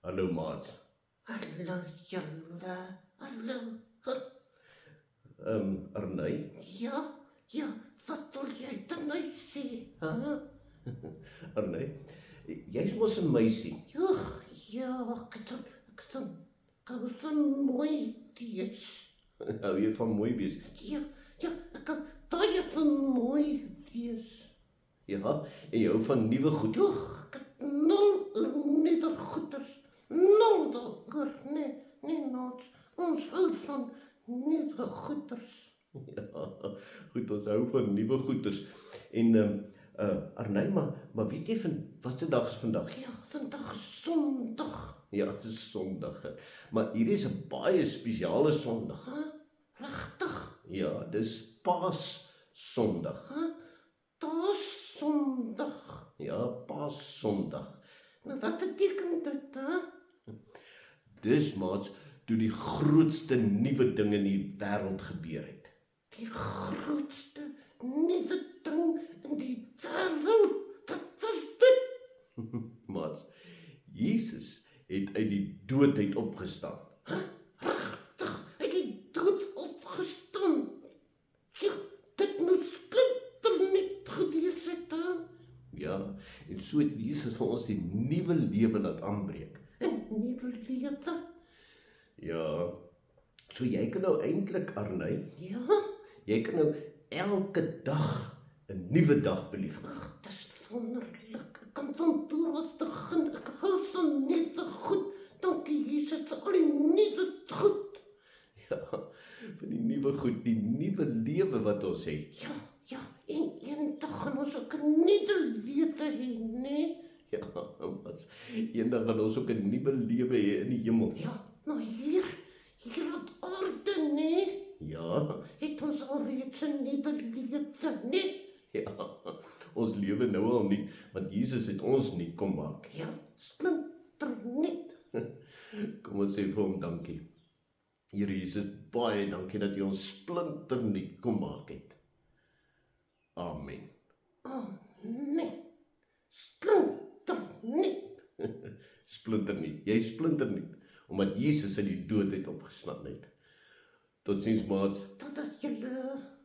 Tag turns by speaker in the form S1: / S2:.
S1: Hallo maat.
S2: Hallo julle, hallo.
S1: Arnay,
S2: Ja, wat wil jy dan nou sê? Huh?
S1: Arnay, jy's mos 'n meisie.
S2: Joh, ja, ek hou van mooi wees.
S1: Hou jy van mooi wees?
S2: Ja, ek hou baie van mooi wees.
S1: Ja, en jy hou van nuwe goed.
S2: Joh, ek het nul nedergoeders. Nul daaroor, nee, nooit. Ons hou van nedergoeders.
S1: Ja, goed, ons hou van nuwe goeders. En Arnay, maar weet jy wat se dag is vandag?
S2: Ja, vandag is Sondag.
S1: Ja, dis Sondag. Maar hierdie is 'n baie spesiale Sondag.
S2: Huh? Regtig?
S1: Ja, dis Paas-Sondag.
S2: Huh? Daar's Sondag.
S1: Ja, Paas-Sondag.
S2: Nou wat beteken dit, hè?
S1: Dis maats toe die grootste nuwe ding in die wêreld gebeur het.
S2: Die grootste nuwe ding in die wêreld. Wat is dit?
S1: Maats, Jesus het uit die dood uit opgestaan.
S2: Regtig, uit die dood opgestaan. Ja, dit moes splinternuut gewees het, hè?
S1: Ja, en so het Jesus vir ons die nuwe lewe laat aanbreek.
S2: 'n nuwe lewe.
S1: Ja, so jy kan nou eintlik, Arnay,
S2: Ja,
S1: jy kan nou elke dag 'n nuwe dag beleef.
S2: ag, dis wonderlik. Ek kan van voor af begin. Ek hou van net goed. Dankie Jesus vir al die nuwe goed.
S1: Ja, vir die nuwe goed, die nuwe lewe wat ons het.
S2: Ja, en eendag gaan ons ook 'n nuwe lewe hê, nee?
S1: Ja, maats, eendag gaan ons ook 'n nuwe lewe hê in die hemel.
S2: Ja, nou hier op aarde, nee?
S1: Ja,
S2: Het ons alreeds 'n nuwe lewe, nee?
S1: ja, ons lewe nou al nie, want Jesus het ons nie kom maak.
S2: Ja, splinternuut.
S1: Kom ons sê vir hom dankie. Here Jesus, baie dankie dat jy ons splinternuut kom maak het. Amen.
S2: Oh, nee. Splinternuut.
S1: Splinternuut. Jy splinternuut omdat Jesus uit die dood uit opgestaan het. Totsiens maats.
S2: Totdat julle